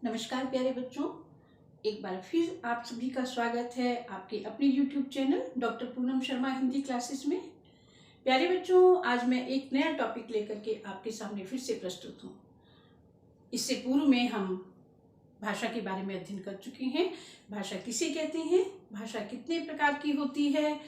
नमस्कार प्यारे बच्चों, एक बार फिर आप सभी का स्वागत है आपके अपने YouTube channel doctor Poonam Sharma Hindi classes में। प्यारे बच्चों, आज मैं एक नया टॉपिक लेकर के आपके सामने फिर से प्रस्तुत हूँ। इससे पूर्व में हम भाषा के बारे में अध्ययन कर चुके हैं। भाषा किसे कहते हैं, भाषा कितने प्रकार की होती है,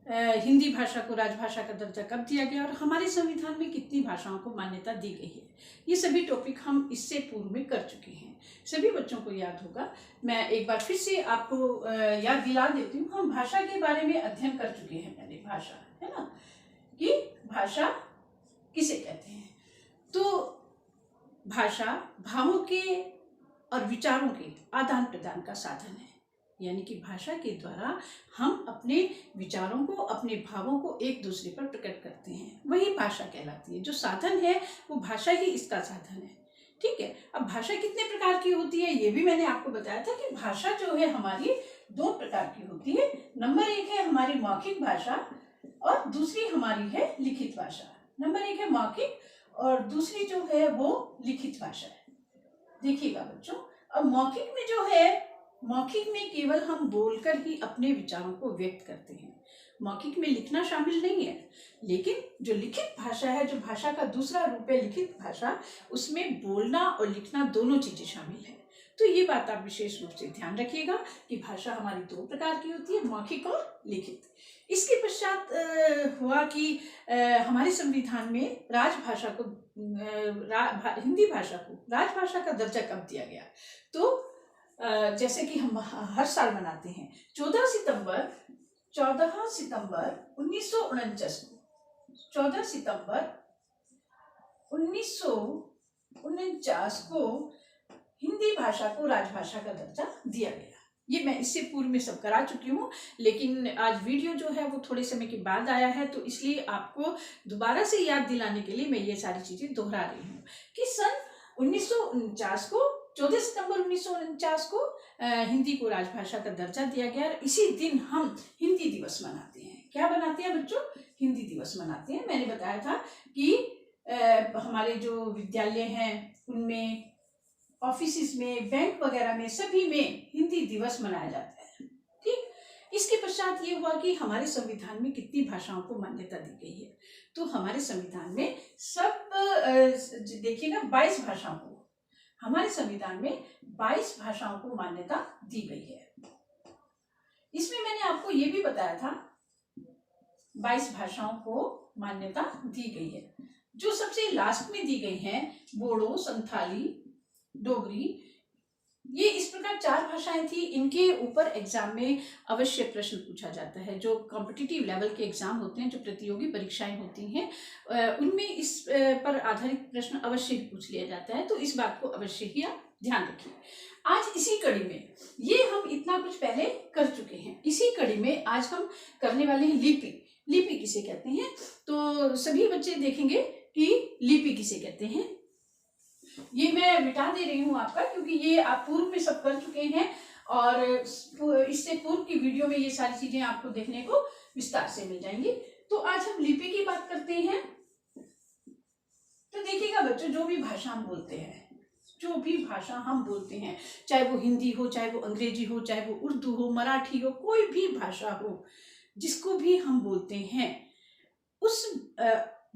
हिंदी भाषा को राजभाषा का दर्जा कब दिया गया और हमारे संविधान में कितनी भाषाओं को मान्यता दी गई है, ये सभी टॉपिक हम इससे पूर्व में कर चुके हैं। सभी बच्चों को याद होगा। मैं एक बार फिर से आपको याद दिला देती हूँ। हम भाषा के बारे में अध्ययन कर चुके हैं पहले, भाषा है ना, कि भाषा किसे कहते हैं। तो भाषा भावों के और विचारों के आदान प्रदान का साधन है, यानी कि भाषा के द्वारा हम अपने विचारों को, अपने भावों को एक दूसरे पर प्रकट करते हैं, वही भाषा कहलाती है। जो साधन है वो भाषा ही इसका साधन है, ठीक है। अब भाषा कितने प्रकार की होती है ये भी मैंने आपको बताया था कि भाषा जो है हमारी दो प्रकार की होती है। नंबर एक है हमारी मौखिक भाषा और दूसरी हमारी है लिखित भाषा। नंबर एक है मौखिक और दूसरी जो है वो लिखित भाषा है। देखिएगा बच्चों, अब मौखिक में जो है, मौखिक में केवल हम बोलकर ही अपने विचारों को व्यक्त करते हैं। मौखिक में लिखना शामिल नहीं है। लेकिन जो लिखित भाषा है, जो भाषा का दूसरा रूप है लिखित भाषा, उसमें बोलना और लिखना दोनों चीजें शामिल है। तो ये बात आप विशेष रूप से ध्यान रखिएगा कि भाषा हमारी दो प्रकार की होती है, मौखिक और लिखित। इसके पश्चात हुआ कि हमारे संविधान में राजभाषा को हिंदी भाषा को राजभाषा का दर्जा कब दिया गया। तो जैसे कि हम हर साल मनाते हैं 14 सितंबर 1949 को, 14 सितंबर 1949 को हिंदी भाषा को राजभाषा का दर्जा दिया गया। ये मैं इससे पूर्व में सब करा चुकी हूँ, लेकिन आज वीडियो जो है वो थोड़े समय के बाद आया है, तो इसलिए आपको दोबारा से याद दिलाने के लिए मैं ये सारी चीजें दोहरा रही हूँ कि सन 1949 को, 14 सितंबर 1949 को हिंदी को राजभाषा का दर्जा दिया गया। और इसी दिन हम हिंदी दिवस मनाते हैं। क्या बनाते हैं बच्चों? हिंदी दिवस मनाते हैं। मैंने बताया था कि हमारे जो विद्यालय हैं उनमें, ऑफिस में, बैंक वगैरह में, सभी में हिंदी दिवस मनाया जाता है, ठीक। इसके पश्चात ये हुआ कि हमारे संविधान में कितनी भाषाओं को मान्यता दी गई है। तो हमारे संविधान में सब देखिएगा 22 भाषाओं को, हमारे संविधान में 22 भाषाओं को मान्यता दी गई है। इसमें मैंने आपको ये भी बताया था 22 भाषाओं को मान्यता दी गई है। जो सबसे लास्ट में दी गई हैं, बोडो, संथाली, डोगरी, ये इस प्रकार 4 भाषाएं थी। इनके ऊपर एग्जाम में अवश्य प्रश्न पूछा जाता है। जो कॉम्पिटिटिव लेवल के एग्जाम होते हैं, जो प्रतियोगी परीक्षाएं होती हैं, उनमें इस पर आधारित प्रश्न अवश्य ही पूछ लिया जाता है। तो इस बात को अवश्य ही आप ध्यान रखिए। आज इसी कड़ी में, ये हम इतना कुछ पहले कर चुके हैं, इसी कड़ी में आज हम करने वाले हैं लिपि। लिपि किसे कहते हैं? तो सभी बच्चे देखेंगे कि लिपि किसे कहते हैं। ये मैं मिटा दे रही हूँ आपका, क्योंकि ये आप पूर्व में सब कर चुके हैं और इससे पूर्व की वीडियो में ये सारी चीजें आपको देखने को विस्तार से मिल जाएंगी। तो आज हम लिपि की बात करते हैं। तो देखिएगा बच्चों, जो भी भाषा हम बोलते हैं, जो भी भाषा हम बोलते हैं, चाहे वो हिंदी हो, चाहे वो अंग्रेजी हो, चाहे वो उर्दू हो, मराठी हो, कोई भी भाषा हो, जिसको भी हम बोलते हैं, उस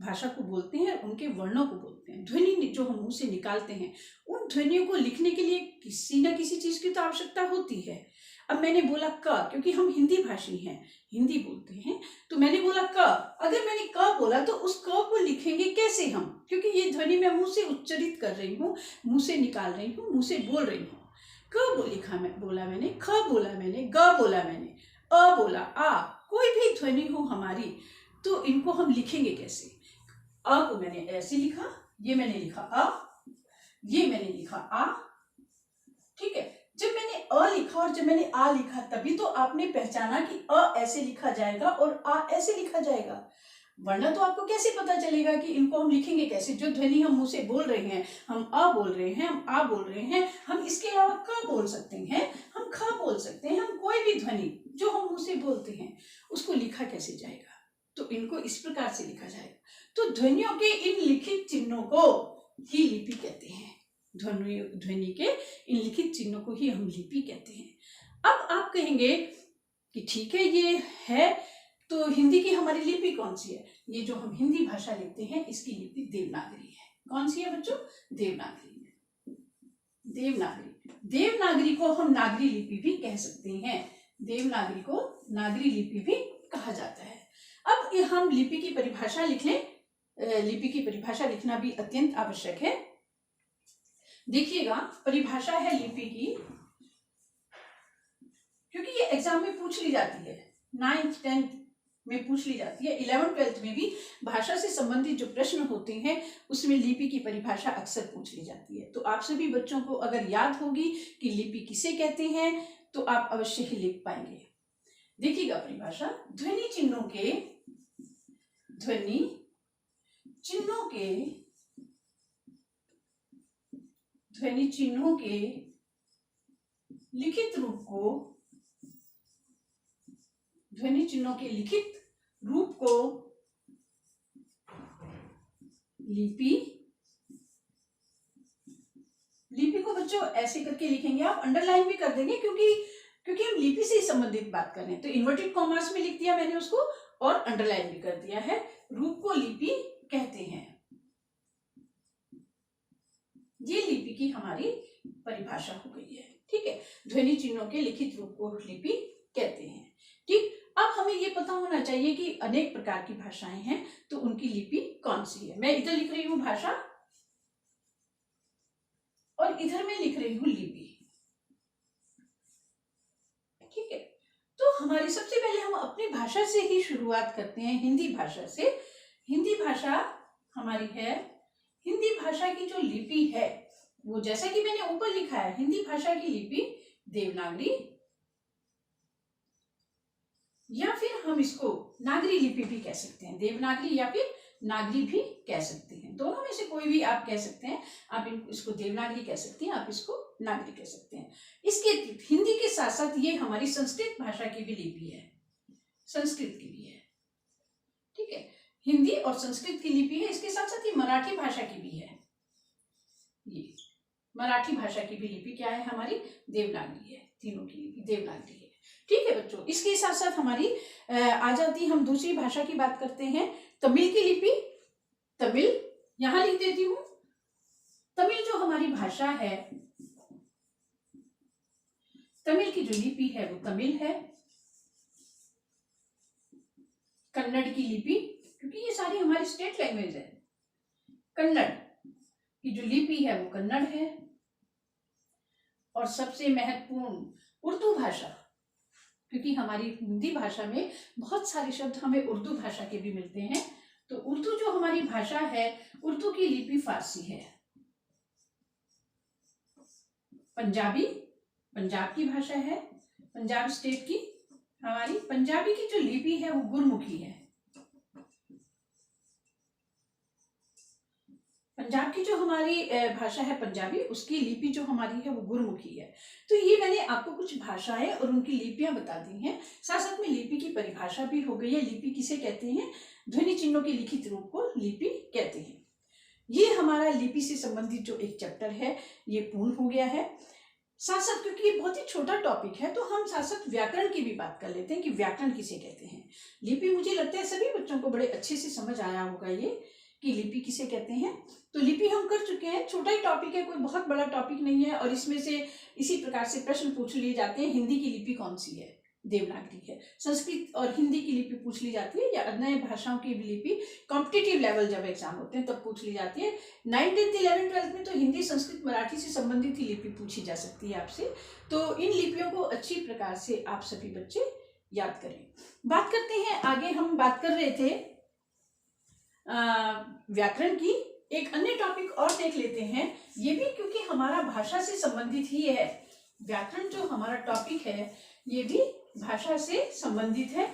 भाषा को बोलते हैं, उनके वर्णों को बोलते हैं। ध्वनि जो हम मुंह से निकालते हैं, उन ध्वनियों को लिखने के लिए किसी न किसी चीज की तो आवश्यकता होती है। अब मैंने बोला क, क्योंकि हम हिंदी भाषी हैं, हिंदी बोलते हैं, तो मैंने बोला क। अगर मैंने क बोला तो उस क को लिखेंगे कैसे हम? क्योंकि ये ध्वनि मैं मुंह से उच्चरित कर रही हूँ, मुंह से निकाल रही हूँ, मुंह से बोल रही हूँ। क लिखा, बोला मैंने, ख बोला मैंने, ग बोला मैंने, अ बोला, आ, कोई भी ध्वनि हो हमारी, तो इनको हम लिखेंगे कैसे? अ को मैंने ऐसे लिखा, ये मैंने लिखा अ, ये मैंने लिखा आ, ठीक है। जब मैंने अ लिखा और जब मैंने आ लिखा, तभी तो आपने पहचाना कि अ ऐसे लिखा जाएगा और आ ऐसे लिखा जाएगा। वरना तो आपको कैसे पता चलेगा कि इनको हम लिखेंगे कैसे? जो ध्वनि हम मुंह से बोल रहे हैं, हम अ बोल रहे हैं, हम आ बोल रहे हैं, हम इसके अलावा क बोल सकते हैं, हम ख बोल सकते हैं, हम कोई भी ध्वनि जो हम मुंह से बोलते हैं उसको लिखा कैसे जाएगा? तो इनको इस प्रकार से लिखा जाएगा। तो ध्वनियों के इन लिखित चिन्हों को ही लिपि कहते हैं। ध्वनि के इन लिखित चिन्हों को ही हम लिपि कहते हैं। अब आप कहेंगे कि ठीक है, ये है, तो हिंदी की हमारी लिपि कौन सी है? ये जो हम हिंदी भाषा लेते हैं इसकी लिपि देवनागरी है। कौन सी है बच्चों? देवनागरी है। देवनागरी को हम नागरी लिपि भी कह सकते हैं। देवनागरी को नागरी लिपि भी कहा जाता है। अब हम लिपि की परिभाषा लिख लें। लिपि की परिभाषा लिखना भी अत्यंत आवश्यक है। देखिएगा, परिभाषा है लिपि की, क्योंकि ये एग्जाम में पूछ ली जाती है, 9th 10th में पूछ ली जाती है, 11th 12th में भी भाषा से संबंधित जो प्रश्न होते हैं उसमें लिपि की परिभाषा अक्सर पूछ ली जाती है। तो आप सभी बच्चों को अगर याद होगी कि लिपि किसे कहते हैं तो आप अवश्य ही लिख पाएंगे। देखिएगा परिभाषा, ध्वनि चिन्हों के लिखित रूप को लिपि को बच्चों ऐसे करके लिखेंगे, आप अंडरलाइन भी कर देंगे क्योंकि हम लिपि से संबंधित बात कर रहे हैं। तो इन्वर्टेड कॉमास में लिख दिया मैंने उसको और अंडरलाइन भी कर दिया है। रूप को लिपि कहते हैं। ये लिपि की हमारी परिभाषा हो गई है। ठीक है, ध्वनि चिन्हों के लिखित रूप को लिपि कहते हैं। ठीक, अब हमें ये पता होना चाहिए कि अनेक प्रकार की भाषाएं हैं तो उनकी लिपि कौन सी है। मैं इधर लिख रही हूं भाषा और इधर मैं लिख रही हूं लिपि। ठीक है, तो हमारी सबसे पहले हम अपनी भाषा से ही शुरुआत करते हैं, हिंदी भाषा से। हिंदी भाषा हमारी है, हिंदी भाषा की जो लिपि है वो जैसा कि मैंने ऊपर लिखा है, हिंदी भाषा की लिपि देवनागरी, या फिर हम इसको नागरी लिपि भी कह सकते हैं। देवनागरी या फिर नागरी भी कह सकते हैं, दोनों में से कोई भी आप कह सकते हैं। आप इसको देवनागरी कह सकते हैं, आप इसको नागरी कह सकते हैं। इसके हिंदी के साथ साथ ये हमारी संस्कृत भाषा की भी लिपि है, संस्कृत की भी है। ठीक है, हिंदी और संस्कृत की लिपि है। इसके साथ साथ ये मराठी भाषा की भी है। ये मराठी भाषा की भी लिपि क्या है हमारी? देवनागरी है। तीनों की लिपि देवनागरी है। ठीक है बच्चों, इसके साथ साथ हमारी आ जाती, हम दूसरी भाषा की बात करते हैं, तमिल की लिपि। तमिल यहां लिख देती हूं। तमिल जो हमारी भाषा है, तमिल की जो लिपि है वो तमिल है। कन्नड़ की लिपि, क्योंकि ये सारी हमारी स्टेट लैंग्वेज है, कन्नड़ की जो लिपि है वो कन्नड़ है। और सबसे महत्वपूर्ण उर्दू भाषा, क्योंकि हमारी हिंदी भाषा में बहुत सारे शब्द हमें उर्दू भाषा के भी मिलते हैं। तो उर्दू जो हमारी भाषा है, उर्दू की लिपि फारसी है। पंजाबी पंजाब की भाषा है, पंजाब स्टेट की हमारी पंजाबी की जो लिपि है वो गुरमुखी है। पंजाब की जो हमारी भाषा है पंजाबी, उसकी लिपि जो हमारी है वो गुरमुखी है। तो ये मैंने आपको कुछ भाषाएं और उनकी लिपियां बता दी हैं। साथ साथ में लिपि की परिभाषा भी हो गई है। लिपि किसे कहते हैं? ध्वनि चिन्हों के लिखित रूप को लिपि कहते हैं। ये हमारा लिपि से संबंधित जो एक चैप्टर है ये पूर्ण हो गया है। साथ साथ क्योंकि ये बहुत ही छोटा टॉपिक है तो हम साथ साथ व्याकरण की भी बात कर लेते हैं कि व्याकरण किसे कहते हैं। लिपि मुझे लगता है सभी बच्चों को बड़े अच्छे से समझ आया होगा ये कि लिपि किसे कहते हैं। तो लिपि हम कर चुके हैं, छोटा ही टॉपिक है, कोई बहुत बड़ा टॉपिक नहीं है। और इसमें से इसी प्रकार से प्रश्न पूछ लिए जाते हैं। हिंदी की लिपि कौन सी है? देवनागरी है। संस्कृत और हिंदी की लिपि पूछ ली जाती है, या अन्य भाषाओं की भी लिपि कॉम्पिटिटिव लेवल जब एग्जाम होते हैं तब पूछ ली जाती है। 9th 10th 11th 12th में तो हिंदी संस्कृत मराठी से संबंधित ही लिपि पूछी जा सकती है आपसे। तो इन लिपियों को अच्छी प्रकार से आप सभी बच्चे याद करें। बात करते हैं आगे, हम बात कर रहे थे व्याकरण की। एक अन्य टॉपिक और देख लेते हैं, ये भी क्योंकि हमारा भाषा से संबंधित ही है। व्याकरण जो हमारा टॉपिक है ये भी भाषा से संबंधित है।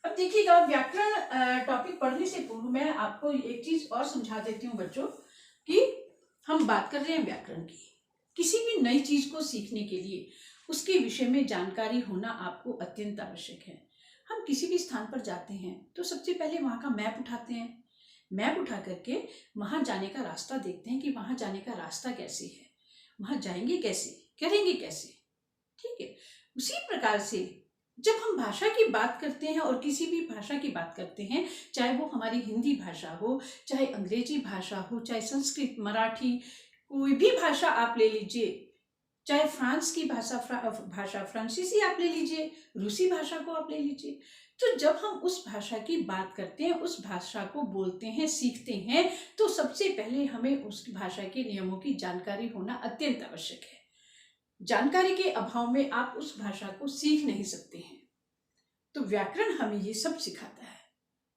अब देखिएगा, व्याकरण टॉपिक पढ़ने से पूर्व मैं आपको एक चीज और समझा देती हूँ बच्चों, कि हम बात कर रहे हैं व्याकरण की। किसी भी नई चीज को सीखने के लिए उसके विषय में जानकारी होना आपको अत्यंत आवश्यक है। हम किसी भी स्थान पर जाते हैं तो सबसे पहले वहां का मैप उठाते हैं। मैप उठा करके वहाँ जाने का रास्ता देखते हैं कि वहाँ जाने का रास्ता कैसे है, वहाँ जाएंगे कैसे, करेंगे कैसे। ठीक है, उसी प्रकार से जब हम भाषा की बात करते हैं और किसी भी भाषा की बात करते हैं, चाहे वो हमारी हिंदी भाषा हो, चाहे अंग्रेजी भाषा हो, चाहे संस्कृत, मराठी, कोई भी भाषा आप ले लीजिए, चाहे फ्रांस की भाषा फ्रांसीसी आप ले लीजिए, रूसी भाषा को आप ले लीजिए, तो जब हम उस भाषा की बात करते हैं, उस भाषा को बोलते हैं, सीखते हैं, तो सबसे पहले हमें उस भाषा के नियमों की जानकारी होना अत्यंत आवश्यक है। जानकारी के अभाव में आप उस भाषा को सीख नहीं सकते हैं। तो व्याकरण हमें ये सब सिखाता है।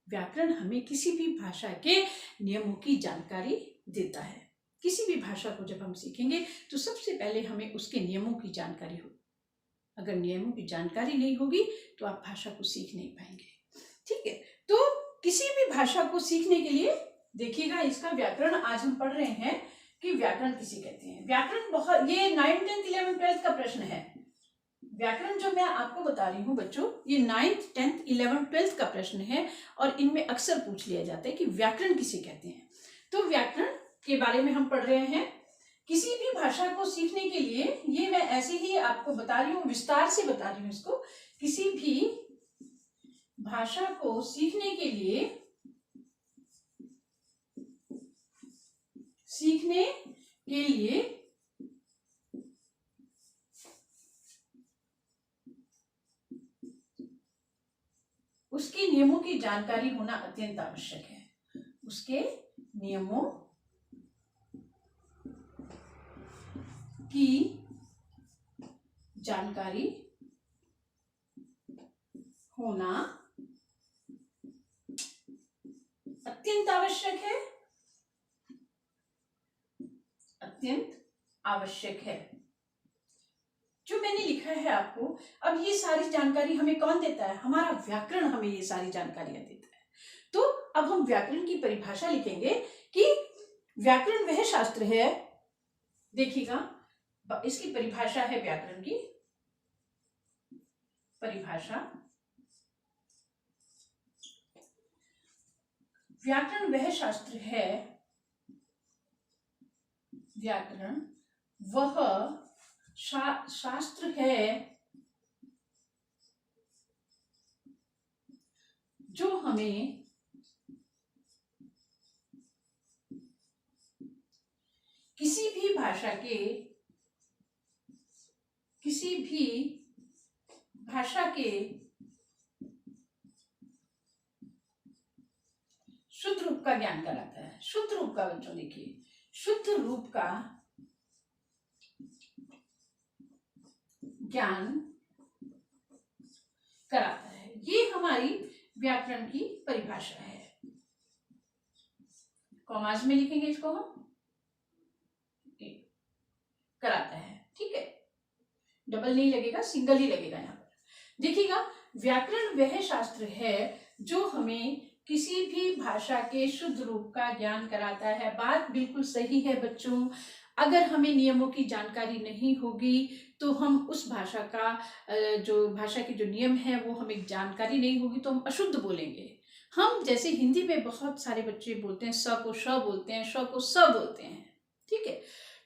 व्याकरण हमें किसी भी भाषा के नियमों की जानकारी देता है। किसी भी भाषा को जब हम सीखेंगे तो सबसे पहले हमें उसके नियमों की जानकारी हो। अगर नियमों की जानकारी नहीं होगी तो आप भाषा को सीख नहीं पाएंगे। ठीक है, तो किसी भी भाषा को सीखने के लिए देखिएगा, इसका व्याकरण आज हम पढ़ रहे हैं कि व्याकरण किसे कहते हैं। व्याकरण बहुत, ये 9th 10th 11th 12th का प्रश्न है। व्याकरण जो मैं आपको बता रही हूँ बच्चों, ये 9th 10th 11th 12th का प्रश्न है और इनमें अक्सर पूछ लिया जाता है कि व्याकरण किसे कहते हैं। तो व्याकरण के बारे में हम पढ़ रहे हैं। किसी भी भाषा को सीखने के लिए, ये मैं ऐसे ही आपको बता रही हूँ, विस्तार से बता रही हूँ इसको, किसी भी भाषा को सीखने के लिए उसके नियमों की जानकारी होना अत्यंत आवश्यक है। उसके नियमों की जानकारी होना अत्यंत आवश्यक है, अत्यंत आवश्यक है। जो मैंने लिखा है आपको, अब ये सारी जानकारी हमें कौन देता है? हमारा व्याकरण हमें ये सारी जानकारियां देता है। तो अब हम व्याकरण की परिभाषा लिखेंगे कि व्याकरण वह शास्त्र है, देखिएगा इसकी परिभाषा है, व्याकरण की परिभाषा, व्याकरण वह शास्त्र है, व्याकरण वह शास्त्र है जो हमें किसी भी भाषा के शुद्ध रूप का ज्ञान कराता है। शुद्ध रूप का, बच्चों देखिए, शुद्ध रूप का ज्ञान कराता है। ये हमारी व्याकरण की परिभाषा है। कॉमास में लिखेंगे इसको हम, कराता है। ठीक है, डबल नहीं लगेगा, सिंगल ही लगेगा यहाँ पर। देखिएगा, व्याकरण वह शास्त्र है जो हमें किसी भी भाषा के शुद्ध रूप का ज्ञान कराता है। बात बिल्कुल सही है बच्चों। अगर हमें नियमों की जानकारी नहीं होगी तो हम उस भाषा का भाषा के जो नियम है वो हमें जानकारी नहीं होगी तो हम अशुद्ध बोलेंगे। हम जैसे हिंदी में बहुत सारे बच्चे बोलते हैं, स को श बोलते हैं, श को स बोलते हैं, ठीक है,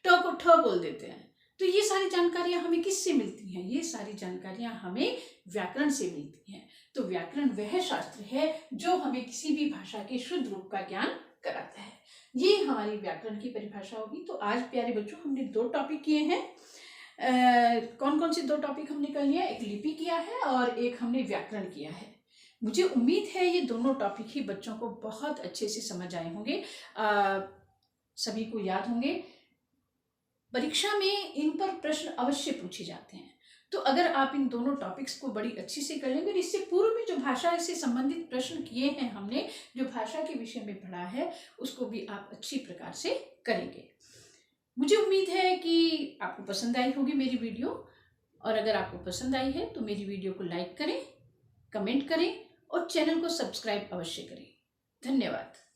ट को ठ बोल देते हैं। तो ये सारी जानकारियां हमें किससे मिलती हैं? ये सारी जानकारियां हमें व्याकरण से मिलती हैं। तो व्याकरण वह शास्त्र है जो हमें किसी भी भाषा के शुद्ध रूप का ज्ञान कराता है। ये हमारी व्याकरण की परिभाषा होगी। तो आज प्यारे बच्चों हमने 2 टॉपिक किए हैं। कौन कौन से 2 टॉपिक हमने कर लिया? एक लिपि किया है और एक हमने व्याकरण किया है। मुझे उम्मीद है ये दोनों टॉपिक ही बच्चों को बहुत अच्छे से समझ आए होंगे, सभी को याद होंगे। परीक्षा में इन पर प्रश्न अवश्य पूछे जाते हैं। तो अगर आप इन दोनों टॉपिक्स को बड़ी अच्छी से कर लेंगे और इससे पूर्व में जो भाषा से संबंधित प्रश्न किए हैं हमने, जो भाषा के विषय में पढ़ा है, उसको भी आप अच्छी प्रकार से करेंगे। मुझे उम्मीद है कि आपको पसंद आई होगी मेरी वीडियो, और अगर आपको पसंद आई है तो मेरी वीडियो को लाइक करें, कमेंट करें और चैनल को सब्सक्राइब अवश्य करें। धन्यवाद।